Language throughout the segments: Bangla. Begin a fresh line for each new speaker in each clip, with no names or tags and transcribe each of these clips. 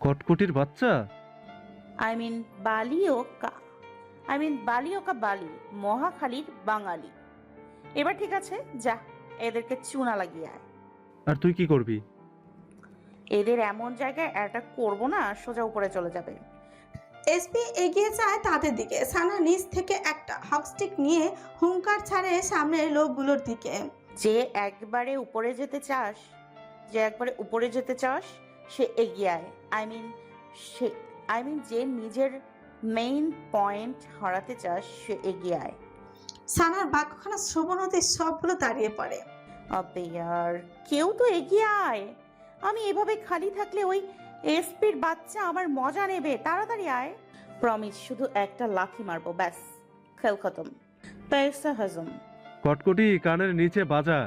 কটকটির বাচ্চা?
আই মিন বালিওকা বালিওকা বালি, মহাখালীর বাঙালি। এবার ঠিক আছে, যা এদেরকে চুনা লাগিয়ে আয়।
আর তুই কি করবি?
এদের এমন জায়গায় অ্যাটাক করবো না, সোজা উপরে চলে যাবে।
এসপি এগিয়ে যায় তাদের দিকে। সানা নিচ থেকে একটা হকস্টিক নিয়ে হুঙ্কার ছাড়ে সামনের লোকগুলোর দিকে।
যে একবারে উপরে যেতে চাস সে এগিয়ে আয়। সে যে নিজের মেইন পয়েন্ট হারাতে চাস সে এগিয়ে আয়।
সানার বাক্যখানা শ্রবণ হতে সবগুলো দাঁড়িয়ে পড়ে।
আবে ইয়ার, কেউ তো এগিয়ে আয়। আমি এভাবে খালি থাকলে ওই এসপির বাচ্চা আমার মজা নেবে। তাড়াতাড়ি আয়। প্রমিস, শুধু একটা লাথি মারবো, ব্যাস, খেল খতম। পয়সা হজম।
কটকটি কানের নিচে বাজা।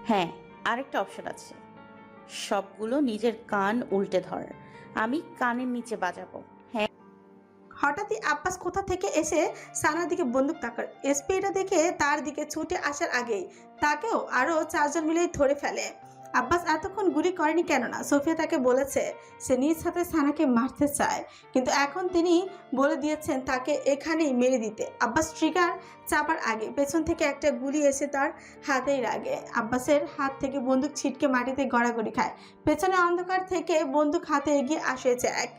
হ্যাঁ, আরেকটা অপশন আছে। সবগুলো নিজের কান উল্টে ধর, আমি কানের নিচে বাজাবো। হ্যাঁ।
হঠাৎই আব্বাস কোথা থেকে এসে সানার দিকে বন্দুক তাকায়। এসপি এটা দেখে তার দিকে ছুটে আসার আগেই তাকেও আরো 4 জন মিলেই ধরে ফেলে। আব্বাস এতক্ষণ গুলি করেনি, কেননা সোফিয়া তাকে বলেছে সে নিজ হাতে সানাকে মারতে চায়, কিন্তু এখন তিনি বলে দিয়েছেন তাকে এখানেই মেরে দিতে। আব্বাস ট্রিগার চাপার আগে পেছন থেকে একটা গুলি এসে তার হাতেই লাগে। আব্বাসের হাত থেকে বন্দুক ছিটকে মাটিতে গড়াগড়ি খায়। পেছনে অন্ধকার থেকে বন্দুক হাতে এগিয়ে আসে জ্যাক,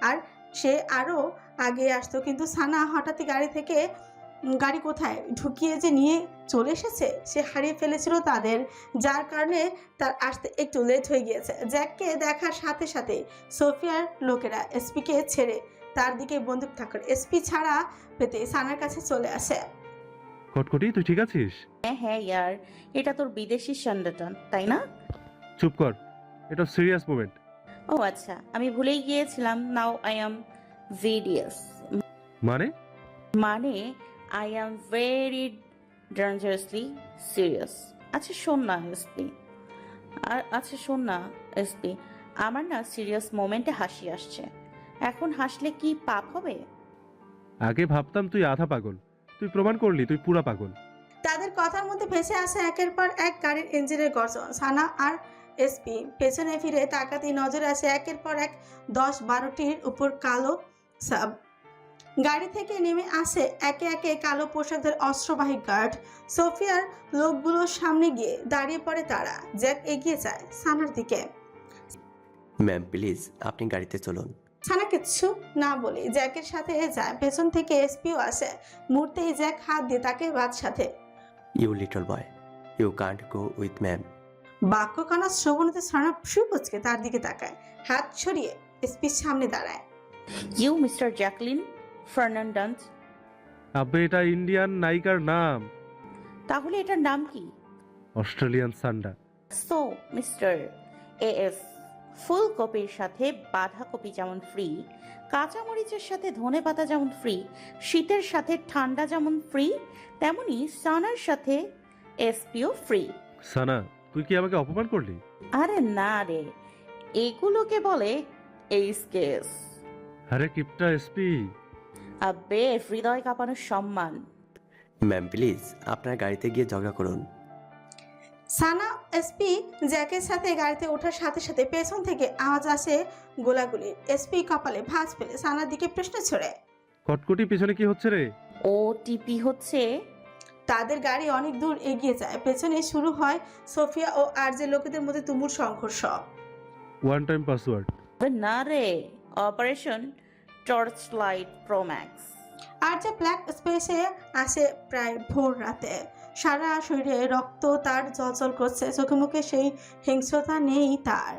আর সে আরও আগে আসতো, কিন্তু সানা হঠাৎই গাড়ি কোথায় ঢুকিয়ে যে নিয়ে চলে এসেছে, সে হারিয়ে ফেলেছিল তাদের, যার কারণে তার আসতে একটু লেট হয়ে গিয়েছে। জ্যাককে দেখার সাথে সাথে সোফিয়ার লোকেরা এসপিকে ছেড়ে তার দিকে বন্দুক থাকার এসপি ছাড়া পেতে সানার কাছে চলে আসে।
কটকটি তুই ঠিক আছিস?
হ্যাঁ ইয়ার, এটা তোর বিদেশি সান্ডাটন তাই না?
চুপ কর, এটা সিরিয়াস মোমেন্ট।
ও আচ্ছা, আমি ভুলেই গিয়েছিলাম। নাও আই অ্যাম ভিডিয়াস,
মানে
I am very dangerously serious. আচ্ছা শোন না এসপি, আমার না সিরিয়াস মোমেন্টে হাসি আসছে। এখন হাসলে কি পাপ হবে?
আগে ভাবতাম তুই আধা পাগল, তুই প্রমাণ করলি তুই পুরা পাগল।
তাদের কথার মধ্যে ভেসে আসে একের পর এক গাড়ির ইঞ্জিনের গর্জন। সানা আর এসপি পেছনে ফিরে তাকাতেই নজরে আসে একের পর এক 10-12টির উপর কালো সাব। গাড়ি থেকে নেমে আসে একে একে কালো পোশাকদের অস্ত্রবাহী গার্ড। সোফিয়ার লোকগুলোর সামনে গিয়ে দাঁড়িয়ে পড়ে তারা। জ্যাক এগিয়ে যায় সানার দিকে।
ম্যাম প্লিজ আপনি গাড়িতে চলুন।
সানা কিচ্ছু না বলে জ্যাকের সাথে যায়। পেছন থেকে এসপিও আসে। মুহূর্তেই জ্যাক হাত দিয়ে তাকে সাথে।
You little boy, you can't go with ma'am.
বাক্য কানা শ্রবণতে সানা সুবচকে তার দিকে তাকায়, হাত ছড়িয়ে এসপির সামনে দাঁড়ায়।
You mister Jacqueline Fernandez.
আব্বে এটা ইন্ডিয়ান নায়িকার নাম।
তাহলে এটার নাম কি?
অস্ট্রেলিয়ান সান্ডা।
সো মিস্টার এএস, ফুলকপির সাথে বাঁধাকপি যেমন ফ্রি, কাঁচামরিচের সাথে ধনেপাতা যেমন ফ্রি, শীতের সাথে ঠান্ডা যেমন ফ্রি, তেমনি সানার সাথে এসপিও ফ্রি।
সানা তুই কি আমাকে অপমান করলি?
আরে না রে, এগুলোকে বলে এইস কেস।
আরে কিপটা এসপি।
আব্বে হৃদয় কাঁপানোর সম্মান।
ম্যাম প্লিজ আপনার গাড়িতে গিয়ে ঝগড়া করুন।
সানা এসপি জ্যাকের সাথে গাড়িতে ওঠার সাথে সাথে পেছন থেকে আওয়াজ আসে গোলাগুলির। এসপি কপালে ভাঁজ ফেলে সানার দিকে প্রশ্ন ছড়ে।
কটকটি পিছনে কি হচ্ছে রে?
ও টিপি হচ্ছে।
তাদের গাড়ি অনেক দূর এগিয়ে যায়। পেছনে শুরু হয় সোফিয়া ও আরজে লোকেদের মধ্যে তুমুল সংঘর্ষ।
One time password.
না রে, operation torch light Pro Max.
RJ black স্পেসে আসে প্রায় ভোর রাতে। সারা শরীরে রক্ত তার জলজল করছে, চোখে মুখে সেই হিংস্রতা নেই তার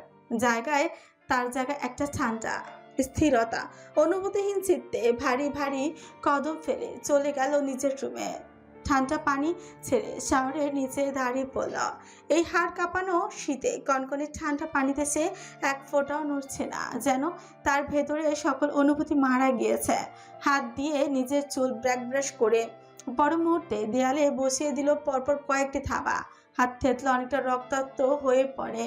জায়গায় একটা ঠান্ডা স্থিরতা। অনুভূতিহীন চিত্তে ভারী ভারী কদম ফেলে চলে গেল নিজের রুমে। ঠান্ডা পানি ছেড়ে শাওয়ারের নিচে দাঁড়িয়ে পড়ল। এই হাড় কাঁপানো শীতে কনকনে ঠান্ডা পানিতে সে এক ফোঁটাও নড়ছে না, যেন তার ভেতরে সকল অনুভূতি মারা গিয়েছে। হাত দিয়ে নিজের চুল ব্রাশ করে পর মুহূর্তে দেয়ালে বসিয়ে দিল পরপর কয়েকটি থাবা। হাত থেতলে অনেকটা রক্তাক্ত হয়ে পড়ে।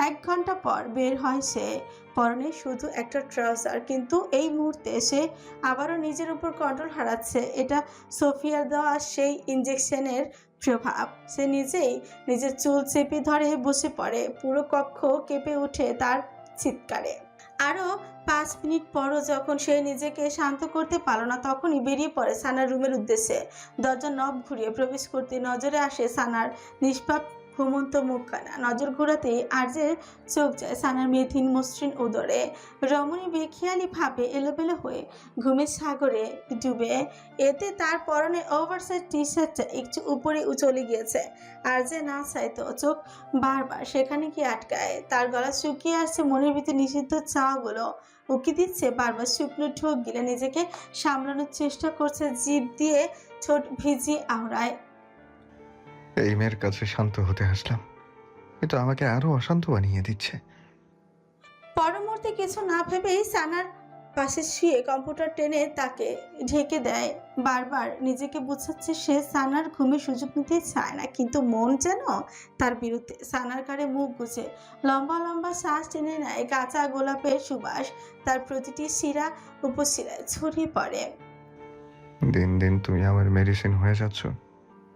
1 ঘন্টা পর বের হয় সে, পরনে শুধু একটা ট্রাউজার, কিন্তু এই মুহূর্তে সে আবারও নিজের উপর কন্ট্রোল হারাচ্ছে। এটা সোফিয়ার দেওয়া সেই ইঞ্জেকশনের প্রভাব। সে নিজেই নিজের চুল চেপে ধরে বসে পড়ে। পুরো কক্ষ কেঁপে ওঠে তার চিৎকারে। আরও 5 মিনিট পরও যখন সে নিজেকে শান্ত করতে পারল না, তখনই বেরিয়ে পড়ে সানার রুমের উদ্দেশ্যে। দরজার নব ঘুরিয়ে প্রবেশ করতে নজরে আসে সানার নিষ্পাপ ঘুমন্ত মুখখানা। নজর ঘোরাতেই আর্যের চোখ যায় সানার মেথিন মসৃণ উদরে। রমণী বেখেয়ালি ভাবে এলোমেলো হয়ে ঘুমের সাগরে ডুবে। এতে তার পরনে ওভারসাইজ টি শার্টটা একটু উপরে চলে গিয়েছে। আর্যে না চাইতো চোখ বারবার সেখানে গিয়ে আটকায়। তার গলা শুকিয়ে আসছে, মনের ভিতরে নিষিদ্ধ চাওয়াগুলো উকি দিচ্ছে। বারবার শুকনো ঠোক গিলে নিজেকে সামলানোর চেষ্টা করছে, জিভ দিয়ে ঠোঁট ভিজিয়ে আওড়ায়।
এই মেয়ের কাছে শান্ত হতে আসলাম, কিন্তু আমাকে আরো অশান্ত বানিয়ে দিচ্ছে।
পরমুহূর্তে কিছু না ভেবেই সানার পাশে শুয়ে কম্পিউটার টেনে তাকে ঢেকে দেয়। বারবার নিজেকে বোঝাচ্ছে সে সানার ঘুমের সুযোগ নিতে চায় না, কিন্তু মন যেন তার বিরুদ্ধে। সানার ঘাড়ে মুখ গুজে লম্বা লম্বা শ্বাস টেনে নেয়। কাঁচা গোলাপের সুবাস তার প্রতিটি শিরা উপশিরায় ছড়িয়ে পড়ে।
দিন দিন তুমি আমার মেডিসিন হয়ে যাচ্ছ।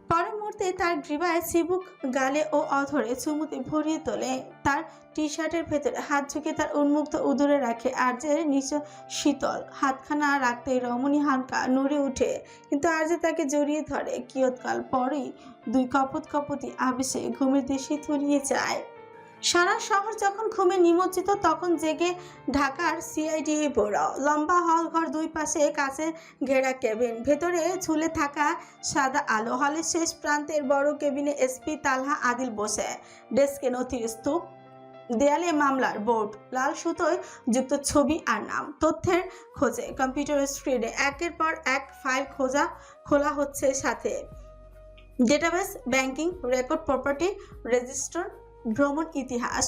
পরের মুহূর্তে তার গ্রীবায় চিবুক গালে ও অধরে চুমুতে ভরিয়ে তোলে। তার টি শার্টের ভেতরে হাত ঝুঁকে তার উন্মুক্ত উদরে রাখে। আর্যের নিচ শীতল হাতখানা রাখতেই রমণী হালকা নড়ে উঠে, কিন্তু আর্য তাকে জড়িয়ে ধরে। কিয়ৎকাল পরেই দুই কপতি আবেশে ঘুমের দেশে তলিয়ে যায়। সারা শহর যখন ঘুমে নিমজ্জিত, তখন জেগে ঢাকার সিআইডি বড় লম্বা হল ঘর, দুই পাশে কাছে ঘেরা কেবিন, ভেতরে ঝুলে থাকা সাদা আলো। হলের শেষ প্রান্তের বড় কেবিনে এসপি তালহা আদিল বসে। ডেস্কে নথির স্তূপ, দেয়ালে মামলার বোর্ড, লাল সুতোয় যুক্ত ছবি আর নাম। তথ্যের খোঁজে কম্পিউটার স্ক্রিনে একের পর এক ফাইল খোলা হচ্ছে, সাথে database, banking record, property register, ভ্রমণ ইতিহাস,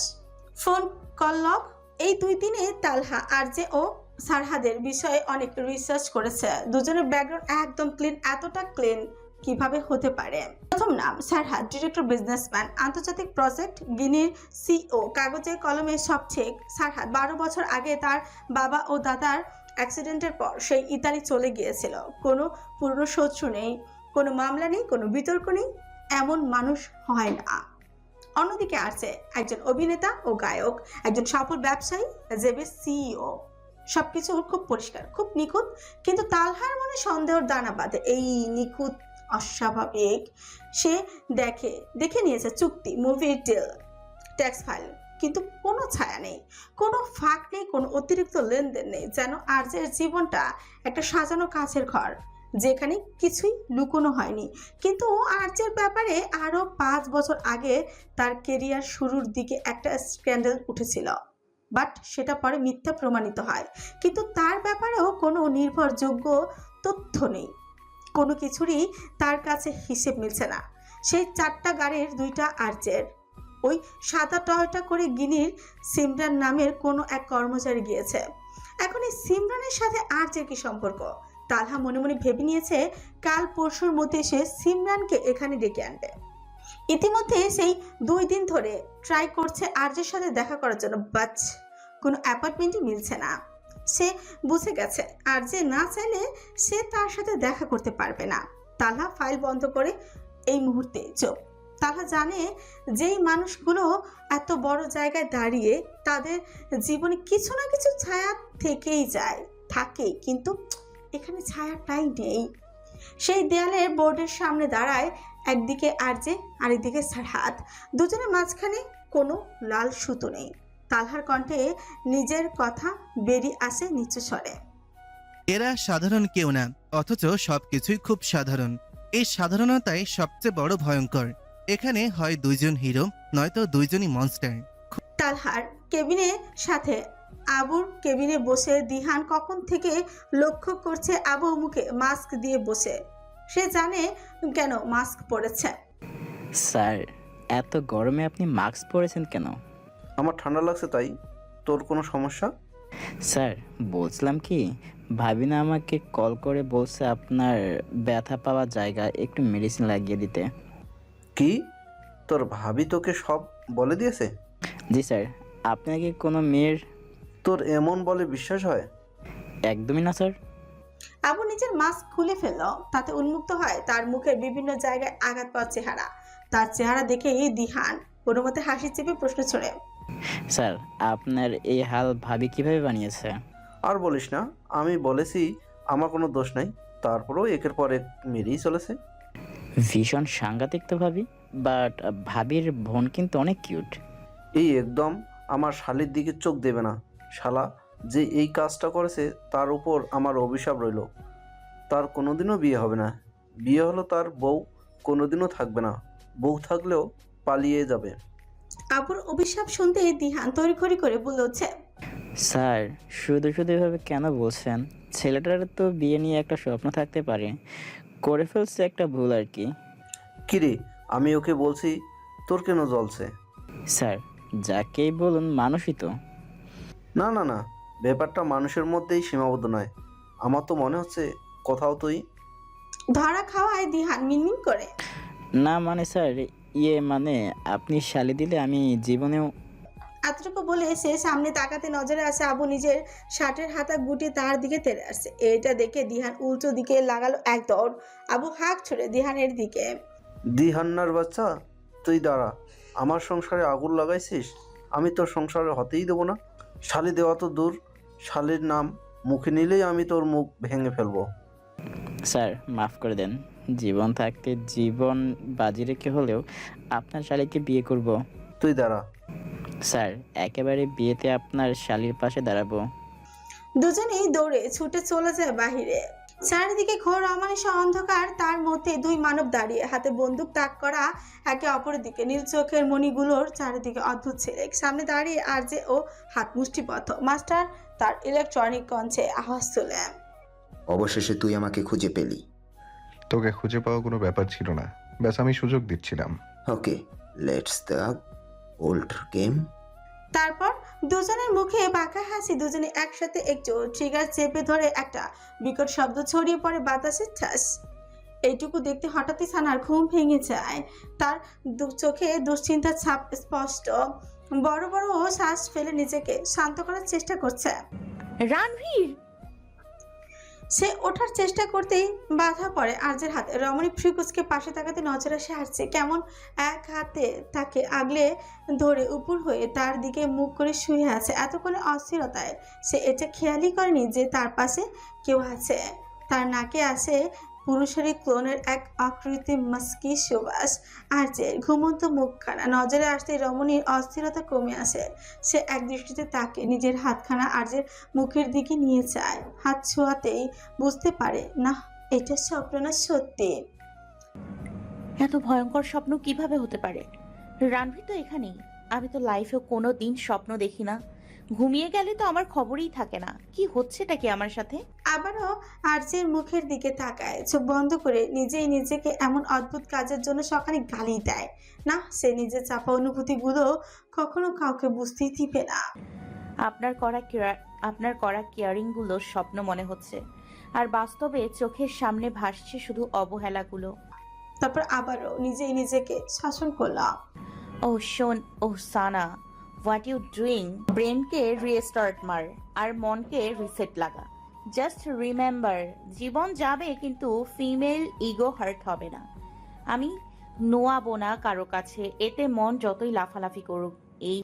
ফোন কল লগ। এই 2 দিনে তালহা আরজে ও সারহাদের বিষয়ে অনেক রিসার্চ করেছে। দুজনের ব্যাকগ্রাউন্ড একদম ক্লিন। এতটা ক্লিন কিভাবে হতে পারে? প্রথম নাম সারহাদ, ডিরেক্টর, বিজনেসম্যান, আন্তর্জাতিক প্রজেক্ট, গিনির সিও, কাগজে কলমে সব ঠিক। সারহাদ 12 বছর আগে তার বাবা ও দাদার অ্যাক্সিডেন্টের পর সেই ইতালি চলে গিয়েছিল। কোনো পুরনো শত্রু নেই, কোনো মামলা নেই, কোনো বিতর্ক নেই। এমন মানুষ হয় না। অন্যদিকে আছে একজন অভিনেতা ও গায়ক, একজন সফল ব্যবসায়ী, জেবের সিইও। সবকিছু খুব পরিষ্কার, খুব নিখুঁত, কিন্তু তালহার মনে সন্দেহের দানা বাঁধে। এই নিখুঁত অস্বাভাবিক। সে দেখে নিয়েছে চুক্তি, মুভি ডিল, ট্যাক্স ফাইল, কিন্তু কোনো ছায়া নেই, কোনো ফাঁক নেই, কোনো অতিরিক্ত লেনদেন নেই। যেন আর্যের জীবনটা একটা সাজানো কাছের ঘর, যেখানে কিছুই লুকোনো হয়নি। কিন্তু আর্যের ব্যাপারে আরও 5 বছর আগে তার কেরিয়ার শুরুর দিকে একটা স্ক্যান্ডাল উঠেছিল, বাট সেটা পরে মিথ্যা প্রমাণিত হয়। কিন্তু তার ব্যাপারেও কোনো নির্ভরযোগ্য তথ্য নেই, কোনো কিছুরই তার কাছে হিসেব মিলছে না। সেই 4টা গাড়ির 2টা আর্যের, ওই সাদা টয়টা করে গিনির সিমরান নামের কোনো এক কর্মচারী গিয়েছে। এখন এই সিমরানের সাথে আর্যের কি সম্পর্ক? তালহা মনে মনে ভেবে নিয়েছে কাল পরশুর মধ্যে সে সিমরানকে এখানে ডেকে আনবে। ইতিমধ্যে সেই 2 দিন ধরে ট্রাই করছে আর্যের সাথে দেখা করার জন্য, বাট কোনো অ্যাপয়েন্টমেন্টই মিলছে না। সে বুঝে গেছে আর্যে না চাইলে সে তার সাথে দেখা করতে পারবে না। তালহা ফাইল বন্ধ করে এই মুহূর্তে চোখ। তালহা জানে যেই মানুষগুলো এত বড় জায়গায় দাঁড়িয়ে, তাদের জীবনে কিছু না কিছু ছায়া থেকেই যায়, থাকে, কিন্তু এখানে ছায়াটাই নেই। সেই দেয়ালের বোর্ডের সামনে দাঁড়ায়, একদিকে আরজে আরেকদিকে সারহাদ। দুজনের মাঝখানে কোনো লাল সুতো নেই। তালহার কণ্ঠে নিজের কথা বেরিয়ে আসে নিচু স্বরে।
এরা সাধারণ কেউ না, অথচ সবকিছুই খুব সাধারণ। এই সাধারণতাই সবচেয়ে বড় ভয়ঙ্কর। এখানে হয় 2জন হিরো, নয়তো 2জনই মনস্টার।
তালহার কেবিনের সাথে আবুর কেবিনে বসে দিহান কখন থেকে লক্ষ্য করছে আবু মুখে মাস্ক দিয়ে বসে। সে জানে কেন মাস্ক পরেছে।
স্যার, এত গরমে আপনি মাস্ক পরেছেন কেন?
আমার ঠান্ডা লাগছে, তাই। তোর কোনো সমস্যা?
স্যার, বলছিলাম কি, ভাবিনা আমাকে কল করে বলছে আপনার ব্যথা পাওয়া জায়গায় একটু মেডিসিন লাগিয়ে দিতে।
কি? তোর ভাবি তোকে সব বলে দিয়েছে?
জি স্যার। আপনার কি কোনো মেয়ের?
তোর এমন বলে বিশ্বাস হয়?
একদমই না স্যার।
আবু নিজের মাস্ক খুলে ফেলল। তাতে উন্মুক্ত হয় তার মুখের বিভিন্ন জায়গায় আঘাত পাওয়া চেহারা। তার চেহারা দেখে দিহান কোনো মতে হাসি চেপে প্রশ্ন ছড়ে,
স্যার আপনার এই হাল ভাবি কিভাবে বানিয়েছে?
আর বলিস না, আমি বলেছি আমার কোনো দোষ নাই, তারপরেও একের পর এক মেরেই চলেছে।
ভীষণ সাংঘাতিক তো ভাবি, বাট ভাবির বোন কিন্তু অনেক কিউট।
এই একদম আমার শালির দিকে চোখ দেবে না। শালা যে এই কাজটা করেছে তার উপর আমার অভিশাপ রইল। তার কোনোদিনও বিয়ে হবে না। বিয়ে হলো তার বউ কোনোদিনও থাকবে না। বউ থাকলেও পালিয়ে যাবে।
আবুর অভিশাপ শুনতে দিহান তড়িঘড়ি করে বলে উঠছে,
স্যার শুধু শুধু এভাবে কেন বলছেন? ছেলেটার তো বিয়ে নিয়ে একটা স্বপ্ন থাকতে পারে, করে ফেলছে একটা ভুল আর কি।
কিরে, আমি ওকে বলছি, তোর কেন জ্বলছে?
স্যার যাকেই বলুন মানুষই তো।
না না না, ব্যাপারটা মানুষের মধ্যেই সীমাবদ্ধ নয়। আমার তো মনে হচ্ছে কোথাও তুই।
ধরা খাওয়ায় দিহান মিনমিন করে,
না মানে স্যার, মানে আপনি শালি দিলে আমি জীবনেও।
এতটুকু বলে সে সামনে তাকাতে নজরে আসে আবু নিজের শার্টের হাতা গুটিয়ে তার দিকে তেড়ে আসছে। এটা দেখে দিহান উল্টো দিকে লাগালো এক দৌড়। আবু হাঁক ছুড়ে দিহানের দিকে।
দিহান্নার বাচ্চা, তুই দাঁড়া। আমার সংসারে আগুন লাগাইছিস, আমি তোর সংসারে হতেই দেবো না। শালি দেওয়া তো দূর, শালির নাম মুখে নিলেই আমি তোর মুখ ভেঙে ফেলবো।
স্যার মাফ করে দেন, জীবন থাকতে জীবন বাজি রেখে হলেও আপনার শালিকে বিয়ে করব।
তুই দাঁড়া।
স্যার একেবারে বিয়েতে আপনার শালির পাশে দাঁড়াবো।
দুজনেই দৌড়ে ছুটে চলে যায় বাহিরে। চারিদিকে ঘোর অমানিস অন্ধকার, তার মধ্যে দুই মানব দাঁড়িয়ে হাতে বন্দুক তাক করা একে অপরের দিকে। নীল চোখের মণিগুলোর চারিদিকে অদ্ভুত ছেলে। সামনে দাঁড়িয়ে আরজে ও হাত মুষ্টিবদ্ধ। মাস্টার তার ইলেকট্রনিক কণ্ঠে আওয়াজ তোলে,
অবশেষে তুই আমাকে খুঁজে পেলি।
তোকে খুঁজে পাওয়া কোনো ব্যাপার ছিল না, ব্যাস আমি সুযোগ দিচ্ছিলাম।
ওকে, লেটস দ্য ওল্ড গেম।
তারপর দুজনের মুখে বাঁকা হাসি। দুজনে একসাথে একটু ট্রিগার চেপে ধরে একটা বিকট শব্দ ছড়িয়ে পড়ে বাতাসের ঠাস। এইটুকু দেখতে হঠাৎই সানার ঘুম ভেঙে যায়। তার চোখে দুশ্চিন্তার ছাপ স্পষ্ট। বড় বড় শ্বাস ফেলে নিজেকে শান্ত করার চেষ্টা করছে।
রানভীর!
সে ওঠার চেষ্টা করতেই বাধা পড়ে আরজের হাতে। রমণী ফ্রিকুচকে পাশে তাকাতে নজর আসে হারছে। কেমন এক হাতে তাকে আগলে ধরে উপর হয়ে তার দিকে মুখ করে শুয়ে আছে। এতক্ষণে অস্থিরতায় সে এটা খেয়ালই করেনি যে তার পাশে কেউ আছে। তার নাকে আসে পুরুষেরই ক্লোনের এক আকৃতি মাস্কি সুবাস। আরজের ঘুমন্ত মুখখানা নজরে আসতে রমণীর অস্থিরতা কমে আসে। সে এক দৃষ্টিতে তাকে নিজের হাতখানা আরজের মুখের দিকে নিয়ে যায়। হাত ছোঁয়াতেই বুঝতে পারে না এটা স্বপ্ন না সত্যি।
এত ভয়ঙ্কর স্বপ্ন কিভাবে হতে পারে? রানভীর তো এখানেই। আমি তো লাইফেও কোনো দিন স্বপ্ন দেখি না। ঘুমিয়ে গেলে তো আমার খবরই থাকে না। কি হচ্ছেটা কি আমার সাথে?
আবারও আরজের মুখের দিকে তাকায়, চোখ বন্ধ করে নিজেই নিজেকে এমন অদ্ভুত কাজের জন্য সকালে গালি দেয়। না, সে নিজের চাপা অনুভূতিগুলো কখনো কাউকে বুঝতেই দিবে না।
আপনার করা কেয়ারিংগুলো স্বপ্ন মনে হচ্ছে, আর বাস্তবে চোখের সামনে ভাসছে শুধু অবহেলাগুলো।
তারপর আবারও নিজেই নিজেকে শাসন করলাম।
ও শোন, ও সানা, হোয়াট ইউ ডুইং? ব্রেনকে রিস্টার্ট মার আর মনকে রিসেট লাগা। জাস্ট রিমেম্বার, জীবন যাবে কিন্তু ফিমেল ইগো হার্ট হবে না। আমি নোয়াবো না কারো কাছে, এতে মন যতই লাফালাফি করুক। এই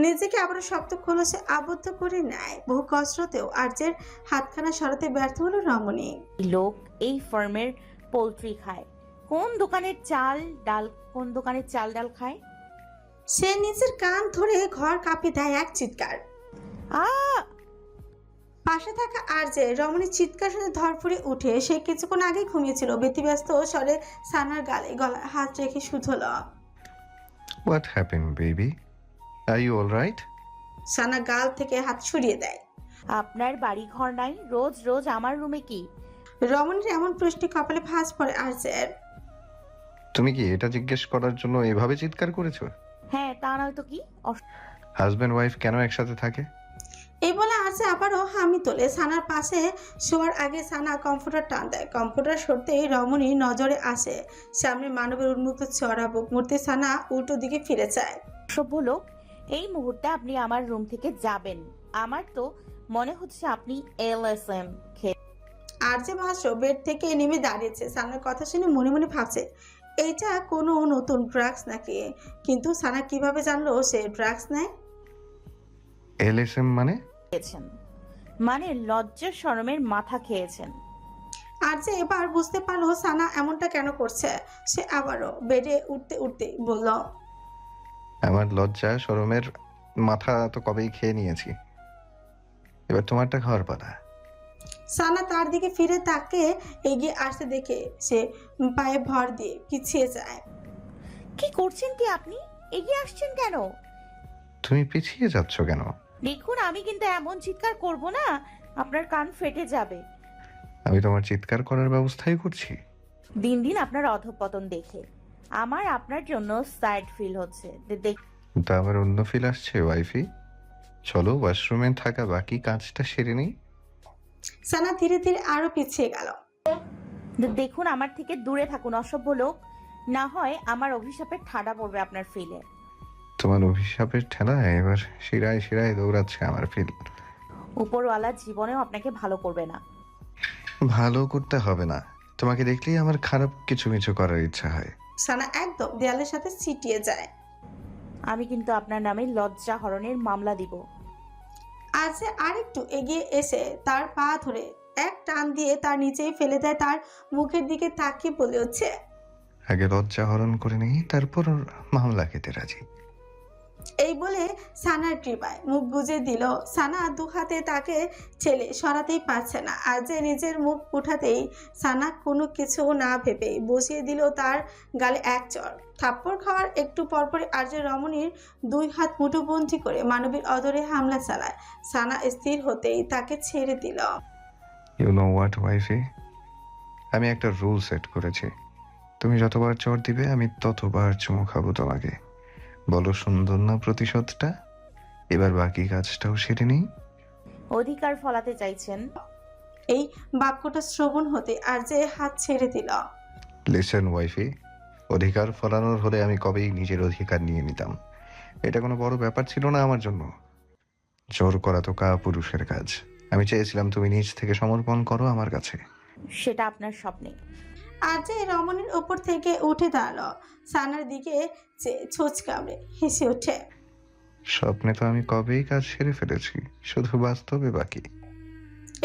নিজেকে আবারও শক্ত খোলসে আবদ্ধ করে নেয়। বহু কষ্টতেও আর্যের হাতখানা সরাতে ব্যর্থ হলো রমণী।
লোক এই ফার্মের পোলট্রি খায়, কোন দোকানের চাল ডাল খায়?
সে নিজের কান ধরে ঘর কাঁপিয়ে দেয় এক চিৎকার।
আ
পাশে থাকা আরজে রমণীর চিৎকার শুনে ধরফড়ে উঠে। সে কিছুক্ষণ আগেই ঘুমিয়েছিল। ব্যতিব্যস্ত স্বরে সানার গালে গলায় হাত রেখে শুধল।
What happen baby, are you all right?
Sana গাল থেকে হাত সরিয়ে দেয়।
আপনার বাড়ি ঘর নাই, রোজ রোজ আমার রুমে কি?
রমণীর এমন প্রশ্নে কপালে ভাঁজ পড়ে আরজের।
তুমি কি এটা জিজ্ঞেস করার জন্য এভাবে চিৎকার করেছো?
হ্যাঁ, তা নয়তো কি?
হাজব্যান্ড ওয়াইফ কেন একসাথে থাকে?
এই বলে আরজে আবারও হামি তোলে। সানার পাশে শোয়ার আগে সানা কম্পিউটার টান দেয়। কম্পিউটার সরতেই রমণী নজরে আসে। সামনে মানবের উন্মুক্ত চড়া বুক মূর্তি। সানা উল্টো দিকে ফিরে যায়।
সভ্য লোক, এই মুহূর্তে আপনি আমার রুম থেকে যাবেন। আমার তো মনে হচ্ছে আপনি LSM খেয়ে।
আরজে মাত্র বেড থেকে নেমে দাঁড়িয়েছে। সানার কথা শুনে মনে মনে ভাবছে এইটা কোনো নতুন ড্রাগস নাকি। কিন্তু সানা কিভাবে জানলো সে ড্রাগস নেয়?
LSM মানে?
খেয়েছেন মানে লজ্জা শরমের মাথা খেয়েছেন।
আর যে এবার বুঝতে পারলো সানা এমনটা কেন করছে। সে আবারও বেডে উঠতে উঠতে বলল,
আমার লজ্জা শরমের মাথা তো কবেই খেয়ে নিয়েছি, এবার তোমারটা খাওয়ার পালা।
সানা তার দিকে ফিরে তাকে এগিয়ে আসতে দেখে সে পায়ে ভর দিয়ে পিছিয়ে যায়।
কি করছেন কি আপনি? এগিয়ে আসছেন কেন?
তুমি পিছিয়ে যাচ্ছ কেন?
দেখুন আমি কিন্তু এমন চিৎকার করব না, আপনার কান ফেটে যাবে।
আমি তোমার চিৎকার করার ব্যবস্থাই করছি।
দিন দিন আপনার অধঃপতন দেখে আমার আপনার জন্য স্যাড ফিল হচ্ছে।
তা আবার অন্য ফিল আসছে ওয়াইফি। চলো ওয়াশরুমে থাকা বাকি কাজটা সেরে নেই।
সানা ধীরে ধীরে আরো পিছিয়ে গেল।
দেখুন আমার থেকে দূরে থাকুন অসভ্য লোক, না হয় আমার অভিশাপের ঠাডা পড়বে আপনার ফিলে।
তোমার অভিশাপের ঠেলায় এবার শিরায় শিরায় দৌড়াচ্ছে আমার ফিল।
উপরওয়ালা জীবনেও আপনাকে ভালো করবে না।
ভালো করতে হবে না, তোমাকে দেখলেই আমার খারাপ কিছু কিছু করার ইচ্ছা হয়।
সানা একদম দেয়ালের সাথে ছিটিয়ে যায়।
আমি কিন্তু আপনার নামে লজ্জা হরণের মামলা দিব।
আর যে আরেকটু এগিয়ে এসে তার পা ধরে এক টান দিয়ে তার নিচেই ফেলে দেয়। তার মুখের দিকে তাকিয়ে বলে হচ্ছে,
আগে লজ্জা হরণ করে নেই, তারপর ওর মামলা খেতে রাজি।
এই বলে সানার কৃপায় মুখ গুজে দিল। সানা দু হাতে তাকে ছেলে সরাতেই পারছে না। আর যে নিজের মুখ উঠাতেই সানা কোনো কিছু না ভেবে বসিয়ে দিল তার গালে এক চড়। থাপ্পড় খাওয়ার একটু পরপরই আর্য রমণীর দুই হাত মুঠোবন্দি করে মানবীর অদরে হামলা চালায়। সানা স্থির হতেই তাকে ছেড়ে দিল।
ইউ নো হোয়াট ওয়াইফি, আমি একটা রুল সেট করেছি। তুমি যতবার চড় দিবে আমি ততবার চুমু খাবো তোমাকে। বলো সুন্দর না প্রতিশোধটা? এবার বাকি কাজটাও সেরে নেই।
অধিকার ফলাতে চাইছেন?
এই বাক্যটা শ্রবণ হতে আর যে হাত ছেড়ে দিল।
লিসেন ওয়াইফি, অধিকার ফলানোর হলে আমি কবেই নিজের অধিকার নিয়ে নিতাম। এটা কোনো বড় ব্যাপার ছিল না আমার জন্য। জোর করা তো কাপুরুষের কাজ। আমি চেয়েছিলাম তুমি নিজ থেকে সমর্পণ করো আমার কাছে।
সেটা আপনার স্বপ্নে।
আর যে রমণীর ওপর থেকে উঠে দাঁড়ালো, সানার দিকে ছোঁচ কামড়ে হেসে ওঠে।
স্বপ্নে তো আমি কবেই কাজ সেরে ফেলেছি, শুধু বাস্তবে বাকি।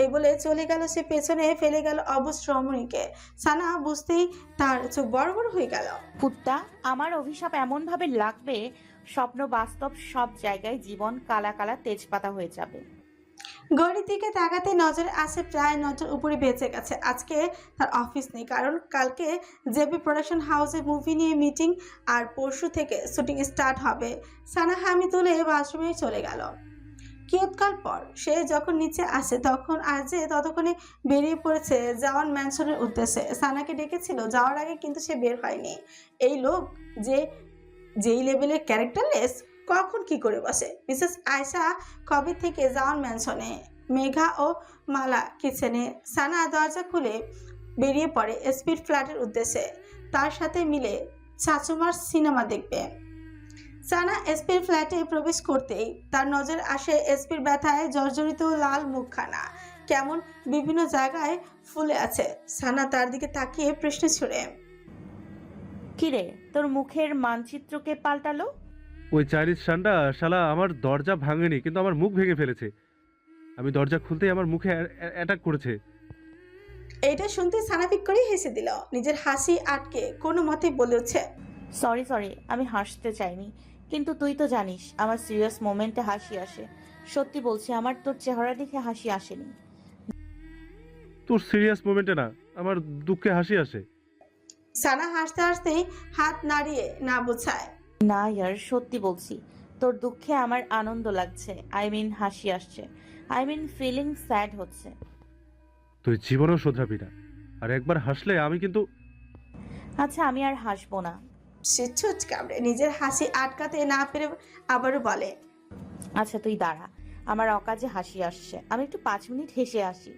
এই বলে চলে গেল। সে পেছনে ফেলে গেল অবশ রমণীকে। সানা বুঝতেই তার চোখ বড় বড় হয়ে গেল।
কুত্তা, আমার অভিশাপ এমন ভাবে লাগবে স্বপ্ন বাস্তব সব জায়গায় জীবন কালা কালা তেজপাতা হয়ে যাবে।
ঘড়ির দিকে তাকাতে নজরে আসে প্রায় 9টার উপরে বেঁচে গেছে। আজকে তার অফিস নেই, কারণ কালকে জেবি প্রোডাকশন হাউসে মুভি নিয়ে মিটিং আর পরশু থেকে শুটিং স্টার্ট হবে। সানা হামি তুলে বাথরুমে চলে গেল। কিয়ৎকাল পর সে যখন নিচে আসে তখন আর যে ততক্ষণে বেরিয়ে পড়েছে জাওয়ান ম্যানশনের উদ্দেশ্যে। সানাকে ডেকেছিল যাওয়ার আগে, কিন্তু সে বের হয়নি। এই লোক যেই লেভেলের ক্যারেক্টারলেস, কখন কি করে বসে। মিসেস আয়শা কবে থেকে জাওয়ান ম্যানশনে, মেঘা ও মালা কিচেনে। সানা দরজা খুলে বেরিয়ে পড়ে এসপির ফ্ল্যাটের উদ্দেশ্যে। তার সাথে মিলে চাচুমার সিনেমা দেখবে। সানা এসপির ফ্ল্যাটে প্রবেশ করতেই তার নজর আসে এসপির ব্যথায় জর্জরিত লাল মুখখানা কেমন বিভিন্ন জায়গায় ফুলে আছে। সানা তার দিকে তাকিয়ে প্রশ্ন ছুড়ে,
কিরে, তোর মুখের মানচিত্রকে পাল্টালো?
ওই চাইনিজ সান্ডা শালা আমার দরজা ভাঙেনি, কিন্তু আমার মুখ ভেঙে ফেলেছে। আমি দরজা খুলতেই আমার মুখে অ্যাটাক করেছে।
এইটা শুনতে সানা ফিক করে হেসে দিল। নিজের হাসি আটকে কোনো মতে বলে উঠছে,
সরি, আমি হাসতে চাইনি, কিন্তু তুই তো জানিস আমার সিরিয়াস মোমেন্টে হাসি আসে। সত্যি বলছি, আমার তোর চেহারা দেখে হাসি আসেনি।
তোর সিরিয়াস মোমেন্টে না, আমার দুঃখে হাসি আসে।
সানা হাসতে হাসতেই হাত নাড়িয়ে না বোঝায়,
না ইয়ার, সত্যি বলছি, তোর দুঃখে আমার আনন্দ লাগছে। আই মিন হাসি আসছে। আই মিন ফিলিং স্যাড হচ্ছে।
তুই জীবনেও শোধরাবি না, আর একবার হাসলে আমি কিন্তু।
আচ্ছা, আমি আর হাসবো না।
সে ছুঁচ কামড়ে নিজের হাসি আটকাতে না পেরে আবারও বলে,
আচ্ছা তুই দাঁড়া, আমার অকাজে হাসি আসছে, আমি একটু 5 মিনিট হেসে আসি।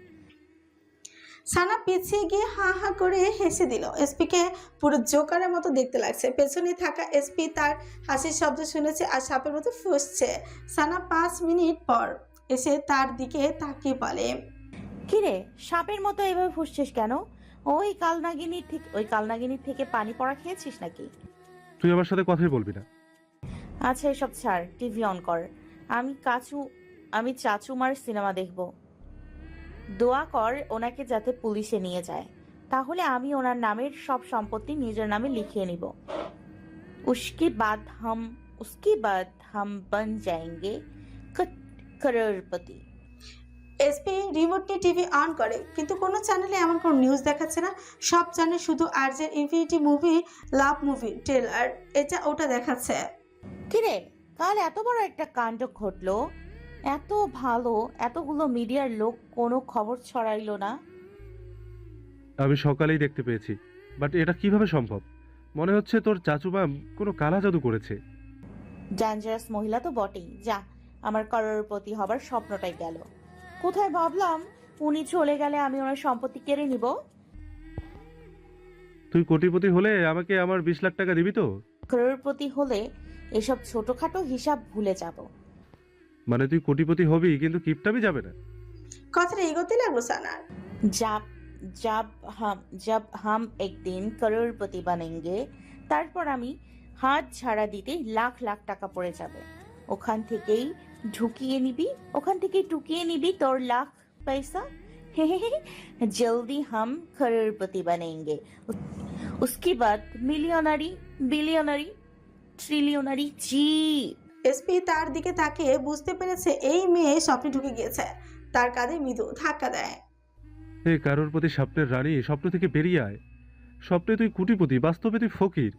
সানা পিছিয়ে গিয়ে হা হা করে হেসে দিল। এসপিকে পুরো জোকারের মতো দেখতে লাগছে। পেছনে থাকা এসপি তার হাসির শব্দ শুনেছে আর সাপের মতো ফুঁসছে। সানা 5 মিনিট পর এসে তার দিকে তাকিয়ে বলে,
কিরে, সাপের মতো এভাবে ফুসছিস কেন? ওই কালনাগিনীর থেকে পানি পড়া খেয়েছিস নাকি?
তুই আমার সাথে কথাই বলবি না।
আচ্ছা এসব ছাড়, টিভি অন কর। আমি কাচু আমি চাচুমার সিনেমা দেখব। দোয়া কর ওনাকে যাতে পুলিশে নিয়ে যায়, তাহলে আমি ওনার নামের সব সম্পত্তি নিজের নামে লিখিয়ে নিব। उसके बाद हम बन जाएंगे करोड़पति।
এসপি রিমোট নিয়ে টিভি অন করে, কিন্তু কোনো চ্যানেলে এমন কোনো নিউজ দেখাচ্ছে না। সব চ্যানেল শুধু আরজের ইনফিনিটি মুভি, লাভ মুভি ট্রেলার, এটা ওটা দেখাচ্ছে।
কিরে, কাল এত বড় একটা কাণ্ড ঘটলো, এত ভালো, এতগুলো মিডিয়ার লোক কোনো খবর ছড়াইলো না।
আমি সকালেই দেখতে পেয়েছি, বাট এটা কিভাবে সম্ভব? মনে হচ্ছে তোর চাচুমা কোনো কালা জাদু করেছে।
ডেঞ্জারাস মহিলা তো বটেই। যা, আমার করোড়পতি হবার স্বপ্নটাই গেল। কোথায় ভাবলাম উনি চলে গেলে আমি ওনার সম্পত্তি কেড়ে নিব।
তুই কোটিপতি হলে আমাকে আমার 20 লাখ টাকা দিবি তো?
করোড়পতি হলে এসব ছোটখাটো হিসাব ভুলে যাব।
মানে তুই কোটিপতি হবি কিন্তু কিপটামি যাবে না?
কথাটা এগোতে লাগলো সানার।
जब जब हम एक दिन करोड़पति बनेंगे, তারপর আমি হাত ছাড়া দিতেই লাখ লাখ টাকা পড়ে যাবে। ওখান থেকেই টুকিয়ে নিবি তোর লাখ পয়সা। जल्दी हम करोड़पति बनेंगे, उसके बाद मिलियनरी, बिलियनरी, ट्रिलियनरी। জি।
এসপি তার দিকে তাকিয়ে বুঝতে পেরেছে এই মেয়ে স্বপ্নে ঢুকে গিয়েছে। তার কাঁধে মৃদু ধাক্কা দেয়।
এই কারোর প্রতি স্বপ্নের রানী, স্বপ্ন থেকে বেরিয়ে আয়। স্বপ্নে তুই কোটিপতি, বাস্তবে তুই ফকির।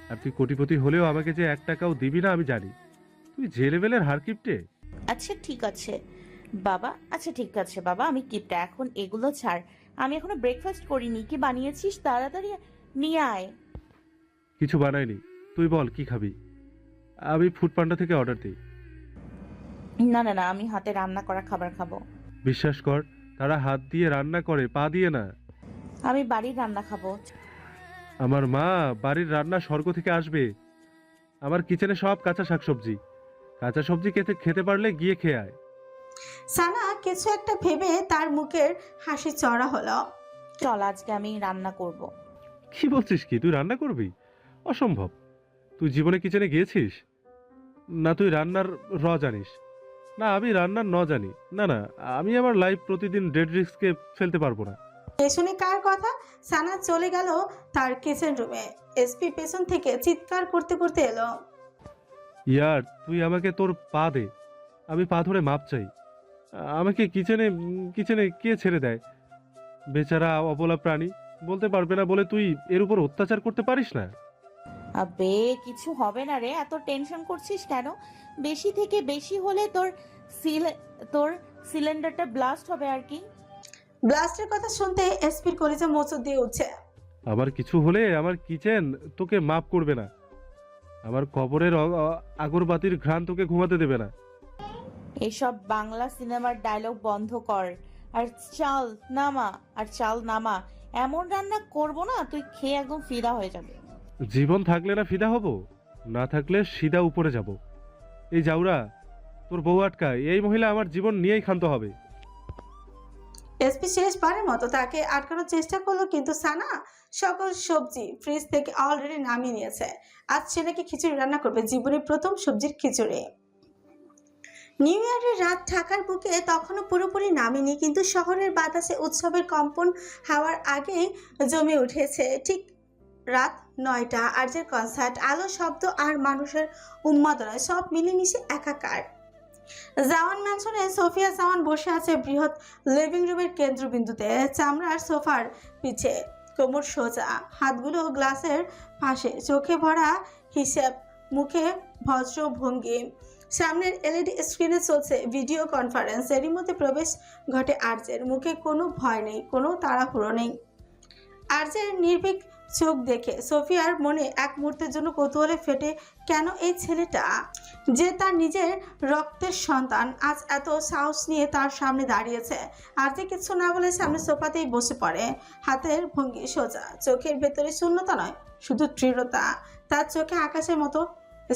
আর তুই কোটিপতি হলেও আমাকে যে 1 টাকাও দিবি না আমি জানি। তুই যে লেভেলের হারকিপটে।
আচ্ছা ঠিক আছে বাবা, আমি কিপটা। এখন এগুলো ছাড়, আমি এখনো ব্রেকফাস্ট করিনি। কি বানিয়েছিস? তাড়াতাড়ি নিয়ে আয়।
কিছু বানাইনি, তুই বল কি খাবি? আমি ফুড পান্ডা থেকে অর্ডার দিই।
না, আমি হাতে রান্না করা খাবার খাবো।
বিশ্বাস কর, তারা হাত দিয়ে রান্না করে, পা দিয়ে না।
আমি বাড়ির রান্না খাবো।
আমার মা বাড়ির রান্না স্বর্গ থেকে আসবে। আমার কিচেনে সব কাঁচা শাকসবজি। কাঁচা সবজি খেতে পারলে গিয়ে খেয়ে আয়।
সানা কিছু একটা ভেবে তার মুখের হাসি চড়া হলো।
চল, আজকে আমি রান্না করব।
কি বলছিস? কি তুই রান্না করবি? অসম্ভব। তুই জীবনে কিচেনে গিয়েছিস? না তুই রান্নার জানিস? না আমি রান্নার জানি। না আমি আমার লাইফ প্রতিদিন ডেড রিস্কে ফেলতে পারবো না।
পেছনে কার কথা? সানা চলে গেল তার কিচেন রুমে। এসপি পেছন থেকে চিৎকার করতে করতে এলো।
ইয়ার, তুই আমাকে তোর পা দে, আমি পা ধরে মাপ চাই। আমাকে কিচেনে কে ছেড়ে দেয়? বেচারা অবলা প্রাণী, বলতে পারবে না বলে তুই এর উপর অত্যাচার করতে পারিস না?
আবে কিছু হবে না রে, এত টেনশন করছিস কেন? বেশি থেকে বেশি হলে তোর সিলিন্ডারটা ব্লাস্ট হবে আর কি।
ব্লাস্টের কথা শুনতে এসপির কলিজা মোচড় দিয়ে উঠছে।
আবার কিছু হলে আমার কিচেন তোকে মাপ করবে না। আমার কবরের আগরবাতির ঘ্রাণ তোকে ঘুমাতে দেবে না।
এসব বাংলা সিনেমার ডায়লগ বন্ধ কর আর চাল নামা। এমন রান্না করব না, তুই খেয়ে একদম ফিদা হয়ে যাবে।
জীবন থাকলে না ফিদা হব, না থাকলে সিধা উপরে যাব। এই জাউরা, তোর বউ আটকায়, এই মহিলা আমার জীবন নিয়েই ক্ষান্ত হবে।
এসপি শেষবারের মতো তাকে আটকানোর চেষ্টা করলো, কিন্তু সানা সকল সবজি ফ্রিজ থেকে অলরেডি নামিয়ে নিয়েছে। আজ সে নাকি খিচুড়ি রান্না করবে, জীবনের প্রথম সবজির খিচুড়ি। নিউ ইয়ারের রাত ঢাকার বুকে তখনও পুরোপুরি নামেনি, কিন্তু শহরের বাতাসে উৎসবের কম্পন হাওয়ার আগে জমে উঠেছে। ঠিক রাত 9টা, আরজের কনসার্ট, আলো, শব্দ আর মানুষের উন্মাদনায় সব মিলেমিশে একাকার। জাওয়ান ম্যানশনে সোফিয়া জাওয়ান বসে আছে বৃহৎ লিভিং রুমের কেন্দ্রবিন্দুতে, চামড়ার সোফার পিছে, কোমর সোজা, হাতগুলো গ্লাসের পাশে, চোখে ভরা হিসেব, মুখে ভদ্র ভঙ্গি। সামনের এলইডি স্ক্রিনে চলছে ভিডিও কনফারেন্স। এরই মধ্যে প্রবেশ ঘটে আরজের। মুখে কোনো ভয় নেই, কোনো তাড়াহুড়ো নেই। আরজের নির্ভীক চোখ দেখে সোফিয়ার মনে এক মুহূর্তের জন্য কৌতূহলে ফেটে, কেন এই ছেলেটা যে তার নিজের রক্তের সন্তান আজ এত সাহস নিয়ে তার সামনে দাঁড়িয়েছে। আরজে কিছু না বলে সামনে সোফাতেই বসে পড়ে, হাতের ভঙ্গি সোজা, চোখের ভেতরে শূন্যতা নয়, শুধু দৃঢ়তা। তার চোখে আকাশের মতো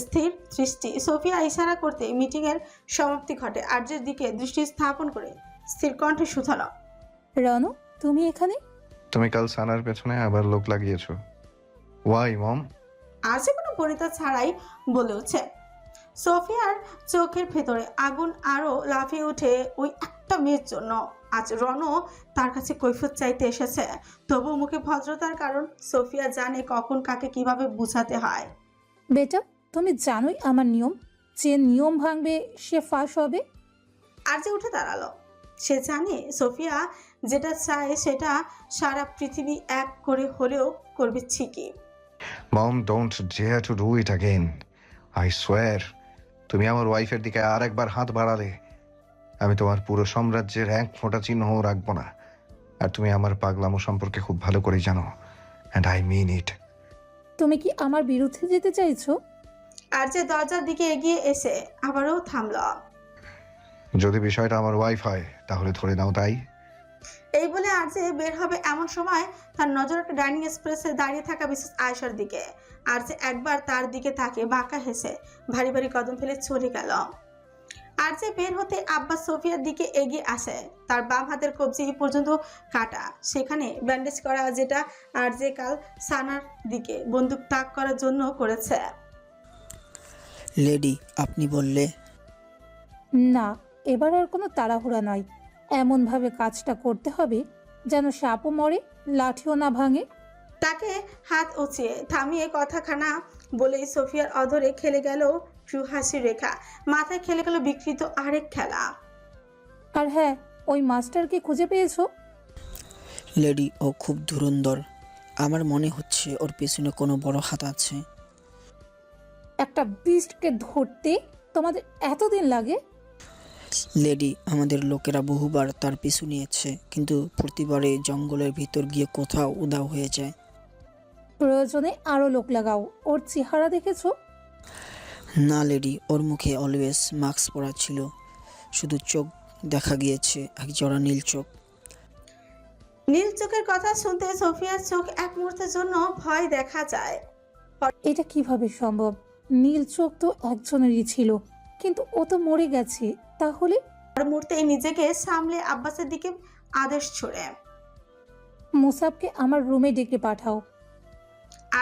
স্থির দৃষ্টি। সোফিয়া ইশারা করতে মিটিংয়ের সমাপ্তি ঘটে। আরজের দিকে দৃষ্টি স্থাপন করে স্থির কণ্ঠে শুধালো,
রনু তুমি এখানে?
তুমি কাল সানার পেছনে আবার লোক লাগিয়েছো। ওয়াই মম?
আরজে কোনো বনিতা ছাড়াই বলে উঠছে, সোফিয়ার চোখের ভেতরে আগুন আরো লাফিয়ে ওঠে ওই একটা মেয়ের জন্য। আজ রনো তার কাছে কৈফিয়ত চাইতে এসেছে, তবু মুখে ভদ্রতার কারণ সোফিয়া জানে কখন কাকে কিভাবে বুঝাতে হয়।
বেটা, তুমি জানোই আমার নিয়ম, যে নিয়ম ভাঙবে সে ফাঁস হবে।
আর যে উঠে দাঁড়ালো। সে জানে সোফিয়া যেটা চায় সেটা সারা পৃথিবী এক করে হলেও করবে ঠিকই।
Mom, don't dare to do it again. I swear, তুমি আমার ওয়াইফের দিকে আর একবার হাত বাড়ালে আমি তোমার পুরো সাম্রাজ্যের এক ফোঁটা চিহ্নও রাখবো না। আর তুমি আমার পাগলামো সম্পর্কে খুব ভালো করেই জানো, অ্যান্ড আই মিন ইট।
তুমি কি আমার বিরুদ্ধে যেতে চাইছো?
আর যে দরজার দিকে এগিয়ে এসে আবারও থামল।
যদি বিষয়টা আমার ওয়াইফ হয় তাহলে ধরে নাও তাই।
এই বলে আর যে বের হবে এমন সময় তার নজর একটা ডাইনিং স্পেসে দাঁড়িয়ে থাকা মিসেস আয়েশার দিকে। আর যে একবার তার দিকে তাকে বাঁকা হেসে ভারী ভারী কদম ফেলে চলে গেল। আর যে বের হতে আব্বাস সোফিয়ার দিকে এগিয়ে আসে। তার বাম হাতের কবজি পর্যন্ত কাটা, সেখানে ব্যান্ডেজ করা, যেটা আর যে কাল সানার দিকে বন্দুক তাক করার জন্য করেছে।
লেডি, আপনি বললে।
না, এবার আর কোনো তাড়াহুড়া নয়। এমনভাবে কাজটা করতে হবে যেন সাপও মরে, লাঠিও না ভাঙে।
তাকে হাত উঁচিয়ে থামিয়ে কথাখানা বলেই সোফিয়ার অধরে খেলে গেল হাসির রেখা, মাথায় খেলে গেল বিকৃত আরেক খেলা।
আর হ্যাঁ, ওই মাস্টারকে খুঁজে পেয়েছো?
লেডি, ও খুব ধুরন্ধর। আমার মনে হচ্ছে ওর পেছনে কোনো বড় হাত আছে।
একটা বিস্টকে ধরতে তোমাদের এতদিন লাগে?
লেডি, আমাদের লোকেরা বহুবার তার পিছু নিয়েছে, কিন্তু প্রতিবারে জঙ্গলের ভিতর গিয়ে কোথাও উধাও হয়ে যায়।
প্রয়োজনে আরো লোক লাগাও। ওর চেহারা দেখেছো?
না লেডি, ওর মুখে অলওয়েজ মাস্ক পরা ছিল, শুধু চোখ দেখা গিয়েছে একজোড়া নীল চোখ।
নীল চোখের কথা শুনতে সোফিয়ার চোখ এক মুহূর্তের জন্য ভয় দেখা যায়।
এটা কিভাবে সম্ভব? নীল চোখ তো একজনেরই ছিল, কিন্তু ও তো মরে গেছে। তাহলে?
পর মুহূর্তে নিজেকে সামলে আব্বাসের দিকে আদেশ ছুড়ে,
মুসাবকে আমার রুমে ডেকে পাঠাও।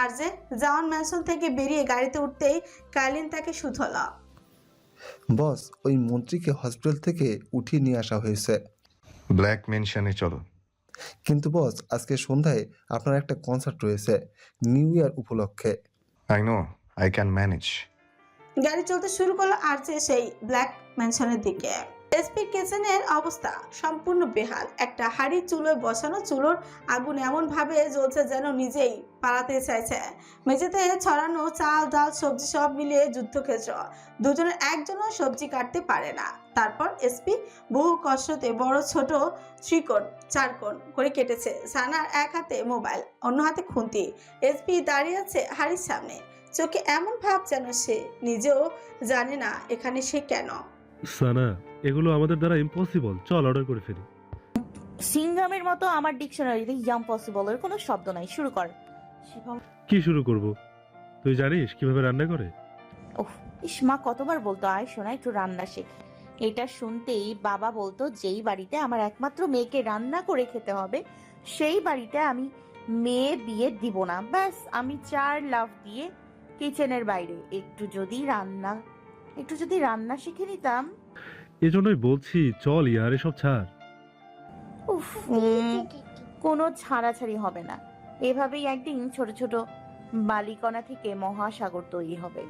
আর যে জাওয়ান ম্যানশন থেকে বেরিয়ে গাড়িতে উঠতেই কাইলিন তাকে শুধল।
বস, ওই মন্ত্রীকে হসপিটাল থেকে উঠিয়ে নিয়ে আসা হয়েছে।
ব্ল্যাক মেনশনে চলো।
কিন্তু বস, আজকে সন্ধ্যায় আপনার একটা কনসার্ট রয়েছে নিউ ইয়ার উপলক্ষে।
I know, I can manage.
গাড়ি চলতে শুরু করলো আর যে সেই ব্ল্যাক ম্যানশনের দিকে। এসপি কিচেনের অবস্থা সম্পূর্ণ বেহাল। একটা হাড়ি চুলোয় বসানো, চুলোর আগুন এমন ভাবে জ্বলছে যেন নিজেই পালাতে চাইছে। মেঝেতে ছড়ানো চাল, ডাল, সবজি সব মিলিয়ে যুদ্ধক্ষেত্র। দুজনের একজনও সবজি কাটতে পারে না। তারপর এসপি বহু কষ্টতে বড় ছোট ত্রিকোণ চারকোণ করে কেটেছে। সানার এক হাতে মোবাইল, অন্য হাতে খুন্তি। এসপি দাঁড়িয়ে আছে হাড়ির সামনে, চোখে এমন ভাব যেন সে নিজেও জানে না এখানে সে কেন।
সানা, এগুলো আমাদের দ্বারা ইম্পসিবল। চল অর্ডার করে ফেলি।
সিঙ্গামের মতো আমার ডিকশনারিতে ইম্পসিবলের কোনো শব্দ নাই। শুরু কর।
কি শুরু করব? তুই জানিস কিভাবে রান্না করে?
ওহ, ইস, মা কতবার বলতো আয় শোনা একটু রান্না শেখ। এটা শুনতেই বাবা বলতো যেই বাড়িতে আমার একমাত্র মেয়েকে রান্না করে খেতে হবে সেই বাড়িতে আমি মেয়ে বিয়ে দিব না। ব্যাস, আমি 4 লাফ দিয়ে কিচেনের বাইরে। একটু যদি রান্না শিখে নিতাম।
এজন্যই বলছি চল ইয়ার, এসব ছাড়।
উফ, কোনো ছাড়াছাড়ি হবে না। এভাবেই একদিন ছোট ছোট বালিকণা থেকে মহাসাগর তৈরি হবে।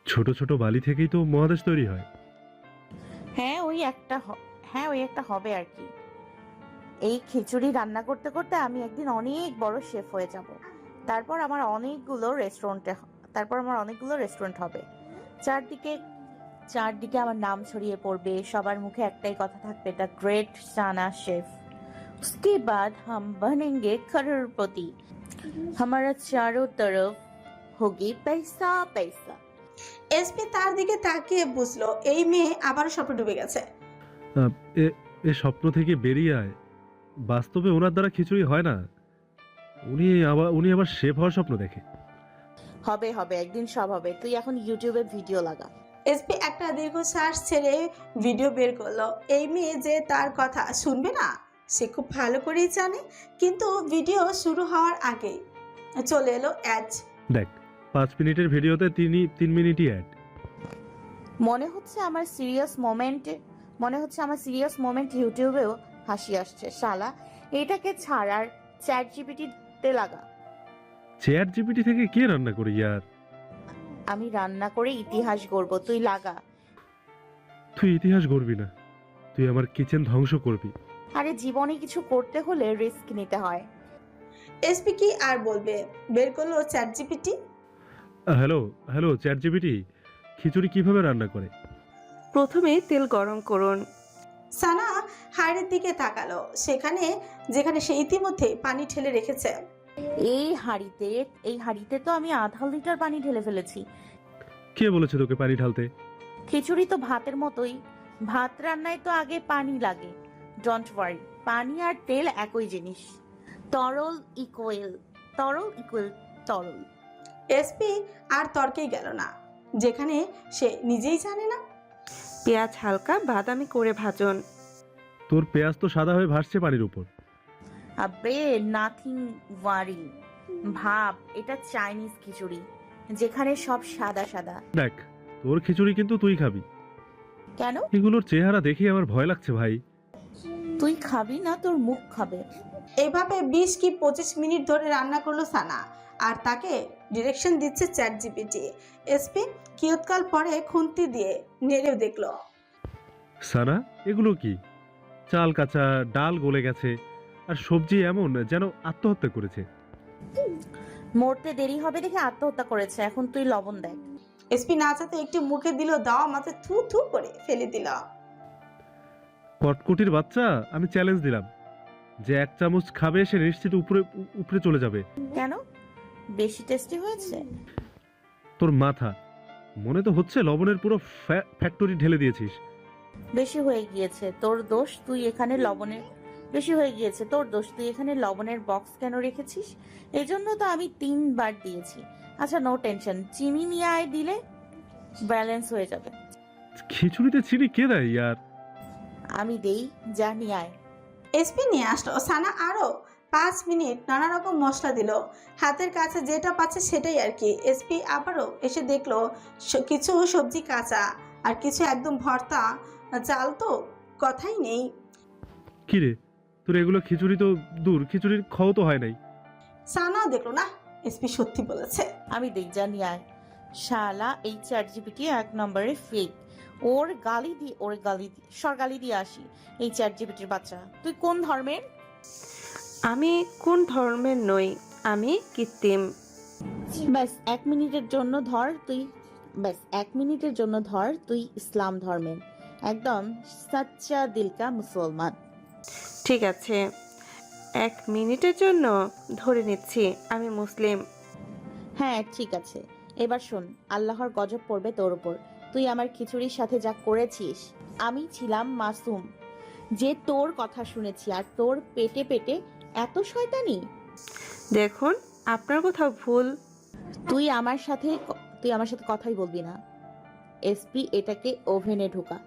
ছোট ছোট বালি থেকেই তো মহাদেশ তৈরি হয়।
হ্যাঁ, ওই একটা হবে আর কি। এই খিচুড়ি রান্না করতে করতে আমি একদিন অনেক বড় শেফ হয়ে যাব। তারপর আমার অনেকগুলো রেস্টুরেন্ট হবে। চারদিকে আমার নাম ছড়িয়ে পড়বে। সবার মুখে একটাই কথা থাকবে, দ্য গ্রেট সানা শেফ। उसके बाद हम बनेंगे करोड़पति। हमारा चारों तरफ होगी पैसा पैसा।
এসপি তার দিকে তাকিয়ে বুঝলো এই মেয়ে আবার স্বপ্নে ডুবে গেছে।
এ স্বপ্ন থেকে বেরিয়ে আয়। বাস্তবে ওনার দ্বারা খিচুড়ি হয় না। উনি আবার শেফ হওয়ার স্বপ্ন দেখে।
হবে একদিন সব হবে। তুই এখন ইউটিউবে ভিডিও লাগা।
এসপি একটা দীর্ঘশ্বাস ছেড়ে ভিডিও বের করলো। এই মেয়ে যে তার কথা শুনবে না সে খুব ভালো করেই জানে। কিন্তু ভিডিও শুরু হওয়ার আগেই চলে এলো অ্যাড।
দেখ, 5 মিনিটের ভিডিওতে 3 মিনিটই অ্যাড।
মনে হচ্ছে আমার সিরিয়াস মোমেন্ট ইউটিউবেও হাসি আসছে। শালা এটাকে ছাড় আর চ্যাট জিপিটিতে লাগা।
চ্যাট জিপিটি থেকে কে রান্না করি ইয়ার?
আমি রান্না করে ইতিহাস গড়ব, তুই লাগা।
তুই ইতিহাস গড়বি না, তুই আমার কিচেন ধ্বংস করবি।
আরে জীবনে কিছু করতে হলে রিস্ক নিতে হয়।
এসপি কি আর বলবে, বের করলো ChatGPT.
Hello hello ChatGPT, khichuri কিভাবে রান্না করে?
প্রথমে তেল গরম করুন।
সানা হাড়ির দিকে তাকালো, যেখানে সে ইতিমধ্যে পানি ঢেলে রেখেছে।
এই হাঁড়িতে তো আমি আধা লিটার পানি ঢেলে ফেলেছি।
কে বলেছে তোকে পানি ঢালতে?
খিচুড়ি তো ভাতের মতোই, ভাত রান্নায় তো আগে পানি লাগে। ডোন্ট ওয়ারি, পানি আর তেল একই জিনিস। তরল ইকুয়াল তরল।
এসপি আর তর্কেই গেল না, যেখানে সে নিজেই জানে না।
পেঁয়াজ হালকা বাদামি করে ভাজুন।
তোর পেঁয়াজ তো সাদা হয়ে ভাসছে পানির উপর।
আবে নাথিং ওয়ারি, ভাব এটা চাইনিজ খিচুড়ি, যেখানে সব সাদা সাদা।
দেখ, তোর খিচুড়ি কিন্তু তুই খাবি।
কেন?
এগুলোর চেহারা দেখে আমার ভয় লাগছে ভাই।
তুই খাবি না, তোর মুখ খাবে।
এভাবে 20 কি 25 মিনিট ধরে রান্না করলো সানা, আর তাকে ডিরেকশন দিচ্ছে চ্যাট জিপিটি। এসপি কিয়ৎকাল পরে খুন্তি দিয়ে নেড়েও দেখলো।
সানা, এগুলো কি? চাল কাঁচা, ডাল গলে গেছে, আর সবজি এমন যেন আত্মহত্যা করেছে।
মরতে দেরি হবে দেখে আত্মহত্যা করেছে। এখন তুই লবণ দেখ।
এসপি না চাতে একটু মুখে দিল, দাও মাথা থু থু করে ফেলে দিল।
কটকটির বাচ্চা, আমি চ্যালেঞ্জ দিলাম যে 1 চামচ খাবে সে নিশ্চিত উপরে চলে যাবে।
কেন? বেশি টেস্টি হয়েছে?
তোর মাথা, মনে তো হচ্ছে লবণের পুরো ফ্যাক্টরি ঢেলে দিয়েছিস।
বেশি হয়ে গিয়েছে তোর দোষ, তুই এখানে লবণের বক্স কেন রেখেছিস? এজন্য তো আমি 3 বার দিয়েছি। আচ্ছা নো টেনশন, চিনি নিয়ে আয়, দিলে ব্যালেন্স হয়ে যাবে।
খিচুড়িতে চিনি কে দেয় ইয়ার?
আমি দেই, যা নিয়ে আয়।
এসপি নিয়ে আসলো। সানা আরো 5 মিনিট নানা রকম মশলা দিল, হাতের কাছে যেটা পাচ্ছে সেটাই আর কি। এসপি আবারও এসে দেখলো কিছু সবজি কাঁচা আর কিছু একদম ভর্তা, চাল তো কথাই নেই।
কিরে, তোর এগুলো খিচুড়ি তো দূর, খিচুড়ির খাও তো হয় নাই।
সানাও দেখলো না এসপি সত্যি বলেছে।
আমি দেই, যা নিয়ে আয়। শালা এই চ্যাট জিপিটি 1 নম্বরে ফেক। ওর গালি দিয়ে আসি। এই চ্যাট জিপিটির বাচ্চা, তুই কোন ধর্মের?
আমি কোন ধর্মের নই, আমি কৃত্রিম।
ব্যাস 1 মিনিটের জন্য ধর তুই ইসলাম ধর্মের, একদম সাচ্চা দিলকা মুসলমান।
ঠিক আছে, 1 মিনিটের জন্য ধরে নিচ্ছি আমি মুসলিম।
হ্যাঁ ঠিক আছে, এবার শোন, আল্লাহর গজব পড়বে তোর উপর। তুই আমার খিচুড়ির সাথে যা করেছিস। আমি ছিলাম মাসুম যে তোর কথা শুনেছি, আর তোর পেটে এত শয়তানি।
দেখুন, আপনার কোথাও ভুল।
তুই আমার সাথে কথাই বলবি না। এসপি এটাকে ওভেনে ঢোকা,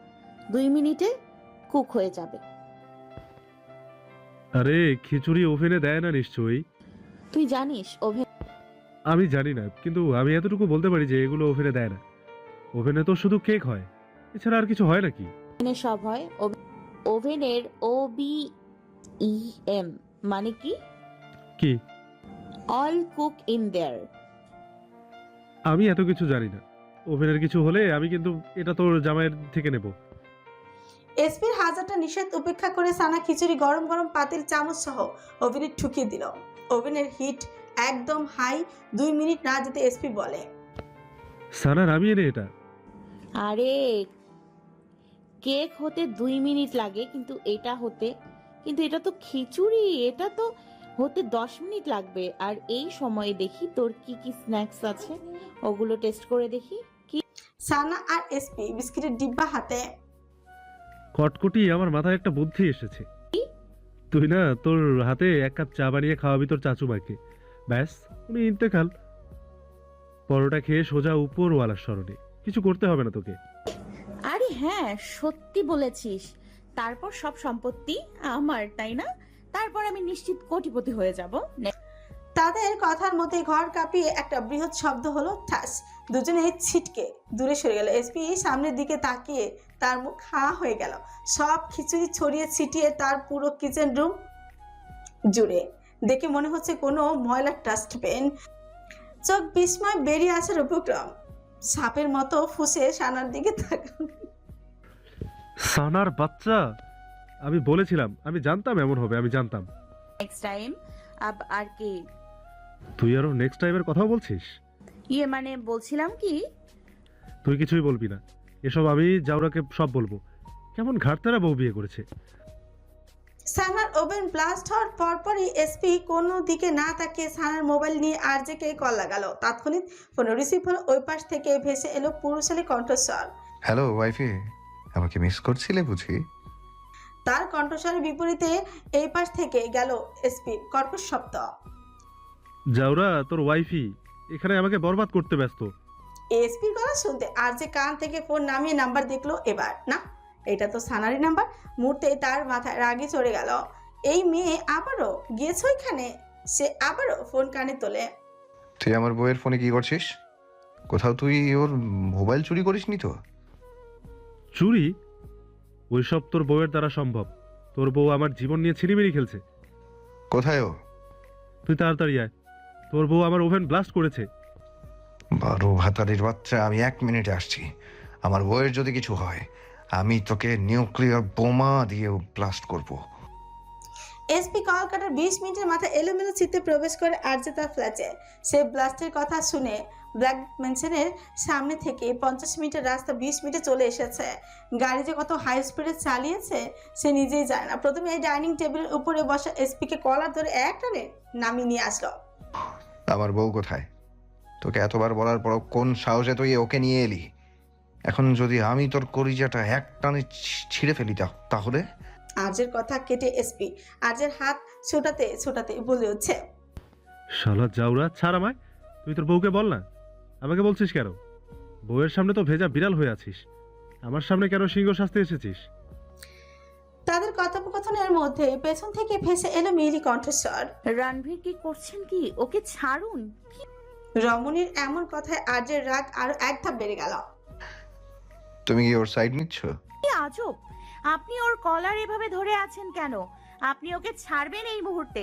2 মিনিটে কুক হয়ে যাবে।
আরে খিচুড়ি ওভেনে দেয় না নিশ্চয়ই।
তুই জানিস ওভেন?
আমি জানি না, কিন্তু আমি এতটুকু বলতে পারি যে এগুলো ওভেনে দেয় না। ওভেনে তো শুধু কেক হয়, এছাড়া আর কিছু হয় নাকি?
সব হয়। ওভেনের OBEM মানে কি? All cook in their.
আমি এত কিছু জানি না। ওভেনের কিছু হলে আমি কিন্তু এটা তোর জামাইয়ের থেকে নেব।
এসপির হাজারটা নিষেধ উপেক্ষা করে সানা খিচুড়ি গরম গরম পাতিল চামচ সহ ওভেনে ঠুকিয়ে দিল। ওভেনের হিট একদম হাই। 2 মিনিট না যেতে এসপি বলে,
সানা নামিয়ে নে এটা।
আরে কেক হতে 2 মিনিট লাগে, কিন্তু এটা তো খিচুড়ি, এটা তো হতে 10 মিনিট লাগবে। আর এই সময়ে দেখি তোর কি কি স্ন্যাক্স আছে, ওগুলো টেস্ট করে দেখি। কি?
সানা আর এসপি বিস্কিটের ডিব্বা হাতে।
কটকটি, আমার মাথায় একটা বুদ্ধি এসেছে। তুই না তোর হাতে 1 কাপ চা বানিয়ে খাওয়াবি তোর চাচুমাকে, ব্যাস উনি ইন্তেকাল। পরোটা খেয়ে সোজা উপরওয়ালার স্মরণে, কিছু করতে হবে না তোকে।
আরে হ্যাঁ সত্যি বলেছিস। তারপর সব সম্পত্তি আমার, তাই না? তারপর আমি নিশ্চিত কোটিপতি হয়ে যাব।
তাদের কথার মধ্যে ঘর কাঁপিয়ে একটা বৃহৎ শব্দ হলো ঠাস। দুজনে ছিটকে দূরে সরে গেল। এসপি সামনের দিকে তাকিয়ে তার মুখ হা হয়ে গেল। সব খিচুড়ি ছড়িয়ে ছিটিয়ে তার পুরো কিচেন রুম জুড়ে। দেখে মনে হচ্ছে কোনো ময়লার ডাস্টবিন। চোখ বিস্ময় বেরিয়ে আসার উপক্রম। সাপের মতো ফুসে সানার দিকে তাকাল।
সানার বাচ্চা, আমি বলেছিলাম, আমি জানতাম এমন হবে, আমি জানতাম।
নেক্সট টাইম আর কি?
তুই আরো নেক্সট টাইমের কথা বলছিস?
ইয়ে মানে বলছিলাম কি,
তুই কিছুই বলবি না, এসব আমি জাউরাকে সব বলবো। কেমন ঘাটতারা বউ বিয়ে করেছে।
সানার ওভেন ব্লাস্ট হওয়ার পরপরই এসপি কোনো দিকে না তাকিয়ে সানার মোবাইল নিয়ে আরজেকে কল লাগালো। তাৎক্ষণিক ফোন রিসিভ হলো। ওই পাশ থেকে ভেসে এলো পুরুষালী কণ্ঠস্বর।
হ্যালো ওয়াইফি, আমাকে মিস করছিলে বুঝি?
তার কণ্ঠস্বরের বিপরীতে এই পাশ থেকে গেল এসপি কর্কশ শব্দ।
জাউরা, তোর ওয়াইফি এখানে আমাকে বরবাদ করতে ব্যস্ত।
এসপির গলা শুনতে আরজে কান থেকে ফোন নামিয়ে নাম্বার দেখলো। এবার না, এটা তো সানারই নাম্বার। মুহূর্তে তার মাথায় রাগে চড়ে গেল। এই মেয়ে আবারও গিয়েছে ওইখানে। সে আবারও ফোন কানে তোলে।
তুই আমার বউয়ের ফোনে কি করছিস? কোথাও তুই ওর মোবাইল চুরি করিসনি তো?
চুরি? ওইসব তোর বউয়ের দ্বারা সম্ভব। তোর বউ আমার জীবন নিয়ে ছিনিমিনি খেলছে।
কোথায় ও?
তুই তাড়াতাড়ি আয়, তোর বউ আমার ওভেন ব্লাস্ট করেছে।
12 ভাতারির বাচ্চা, আমি 1 মিনিটে আসছি। আমার বউয়ের যদি কিছু হয়, আমি তোকে নিউক্লিয়ার বোমা দিয়ে ব্লাস্ট করব।
এসপি কল কাটার 20 মিনিটের মাথায় এলোমেলো চিত্তে প্রবেশ করে আরজে তার ফ্ল্যাটে। সে ব্লাস্টের কথা শুনে ব্ল্যাক ম্যানশনের সামনে থেকে 50 মিনিটের রাস্তা 20 মিনিটে চলে এসেছে। গাড়ি যে কত হাই স্পিডে চালিয়েছে সে নিজেই জানে না। প্রথমে এই ডাইনিং টেবিলের উপরে বসা এসপিকে কলার ধরে এক টানে নামিয়ে নিয়ে আসলো।
আমার বউ কোথায়? তোকে এতবার বলার পর কোন সাহসে তুই ওকে নিয়ে এলি? এখন যদি আমি তোর কলিজাটা এক টানে ছিঁড়ে ফেলি তাহলে?
আজের কথা কেটে এসপি আজের হাত ছোটাতে ছোটাতে বলে উঠছে,
শালা জাউরা, ছাড় আমায়। তুই তোর বউকে বল না, আমাকে বলছিস কেন? বউয়ের সামনে তো ভেজা বিড়াল হয়ে আছিস, আমার সামনে কেন সিংহ সাজতে এসেছিস?
তাদের কথোপকথনের মধ্যে পেছন থেকে ভেসে এলো মেয়েলি কণ্ঠস্বর।
রণভীর কি করছেন কি? ওকে ছাড়ুন।
রমণীর এমন কথায় আজের রাগ আরো এক ধাপ বেড়ে গেল।
তুমি কি ওর সাইড নিচ্ছ?
কি আজব, আপনি ওর কলার এভাবে ধরে আছেন কেন? আপনি ওকে ছাড়বেন এই মুহূর্তে।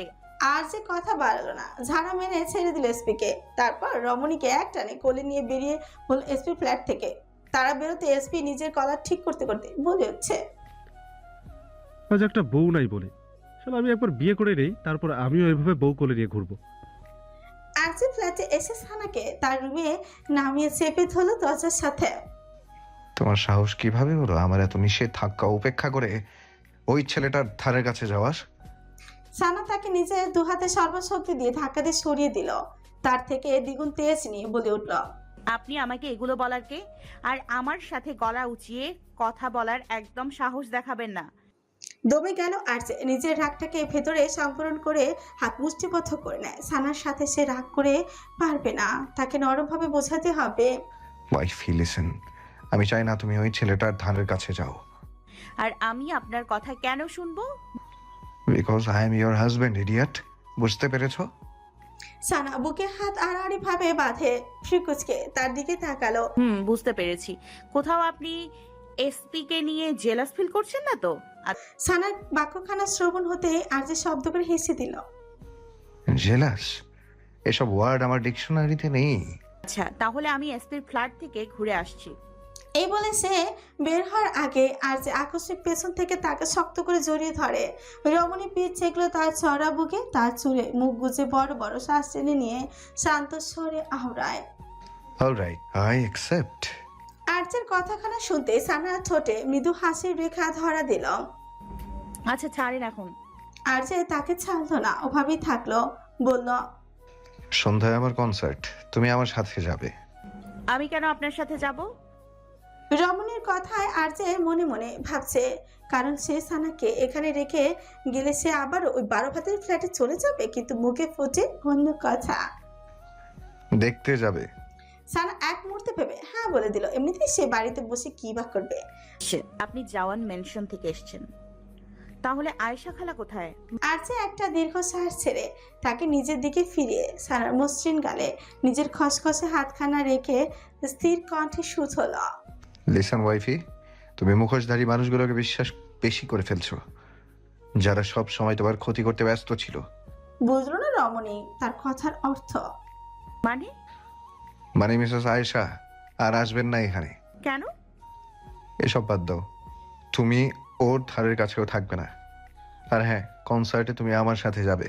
আর যে কথা বাড়ালো না, ঝাড়া মেরে ছেড়ে দিল এসপিকে। তারপর রমণীকে এক টানে কোলে নিয়ে বেরিয়ে হল এসপি ফ্ল্যাট থেকে। তারা বেরোতে এসপি নিজের কলার ঠিক করতে করতে বলে উঠছে,
আজ একটা বউ নাই বলে শালা আমি একবার বিয়ে করে নেই, তারপর আমিও এভাবে বউ কোলে নিয়ে ঘুরবো।
আর যে ফ্ল্যাটে এসে সানাকে তার রুমে নামিয়ে চেপে ধরলো দরজার সাথে।
তোমার সাহস কিভাবে হলো আমার এত নিষেধ থাকা উপেক্ষা করে ওই ছেলেটার ধারের কাছে যাওয়ার?
সানা তাকে নিজের দুহাতে সর্বশক্তি দিয়ে ধাক্কা দিয়ে সরিয়ে দিল। তার থেকে দ্বিগুণ তেজ নিয়ে বলে উঠল,
আপনি আমাকে এগুলো বলার কে? আর আমার সাথে গলা উঁচিয়ে কথা বলার একদম সাহস দেখাবেন না।
দমে গেল আর যে নিজের রাগটাকে ভেতরে সংবরণ করে হাত মুষ্টিবদ্ধ করে নেয়। সানার সাথে সে রাগ করে পারবে না, তাকে নরমভাবে বোঝাতে হবে।
ওয়াইফি লিসেন, আমি চাই না তুমি ওই ছেলেটার ধারের কাছে যাও।
আর আমি আপনার কথা কেন শুনবো?
Because I am your husband, idiot. বুঝতে পেরেছো?
সানা বুকে হাত আড়াআড়ি ভাবে বাঁধে, ফ্রিকুচকে তার দিকে তাকালো।
বুঝতে পেরেছি। কোথাও আপনি এসপি কে নিয়ে জেলাস ফিল করছেন না তো?
সানার বাক্যখানা শ্রবণ হতে আর যে শব্দ করে হেসে দিল।
জেলাস? এসব ওয়ার্ড আমার ডিকশনারিতে নেই।
আচ্ছা, তাহলে আমি এসপির ফ্ল্যাট থেকে ঘুরে আসছি।
এই বলে সে বের হওয়ার আগে আর যে আকস্মিক পেছন থেকে তাকে শক্ত করে জড়িয়ে ধরে। রমণী পিঠ চেকলো তার চড়া বুকে, তার চুলে মুখ গুজে বড় বড় শ্বাস টেনে নিয়ে শান্ত স্বরে আহরায়,
অলরাইট, আই অ্যাকসেপ্ট।
আর্চের কথাখানা শুনতে সানার ঠোঁটে মৃদু হাসির রেখা ধরা দিল।
আচ্ছা ছাড়েন এখন।
আর্চে তাকে ছাড়লো না, ওভাবেই থাকলো। বলল,
সন্ধ্যায় আমার কনসার্ট, তুমি আমার সাথে যাবে।
আমি কেন আপনার সাথে যাব?
রমণীর কথায় আর্চে মনে মনে ভাবছে, কারণ সে সানাকে এখানে রেখে গেলে সে আবার ওই 12 ভাতের ফ্ল্যাটে চলে যাবে, কিন্তু মুখে ফুটে অন্য কথা।
দেখতে যাবে?
সানা এক মুহূর্তে ভেবে হ্যাঁ বলে দিল। এমনিতেই সে বাড়িতে বসে কি বা করবে।
আপনি জাওয়ান মেনশন থেকে এসেছেন, তাহলে আয়েশা খালা কোথায়?
আর যে একটা দীর্ঘশ্বাস ছেড়ে তাকে নিজের দিকে ফিরিয়ে সারার মসৃণ গালে নিজের খসখসে হাতখানা রেখে স্থির কণ্ঠে শুধল।
লিসন ওয়াইফি, তুমি মুখোশধারী মানুষগুলোকে বিশ্বাস বেশি করে ফেলছো, যারা সব সময় তোমার ক্ষতি করতে ব্যস্ত ছিল।
বুঝল না রমণী তার কথার অর্থ।
মানে
মিসেস আয়েশা আর আসবেন না এখানে।
কেন?
এসব বাদ দাও, তুমি ওর ধারের কাছেও থাকবে না। আর হ্যাঁ, কনসার্টে তুমি আমার সাথে যাবে।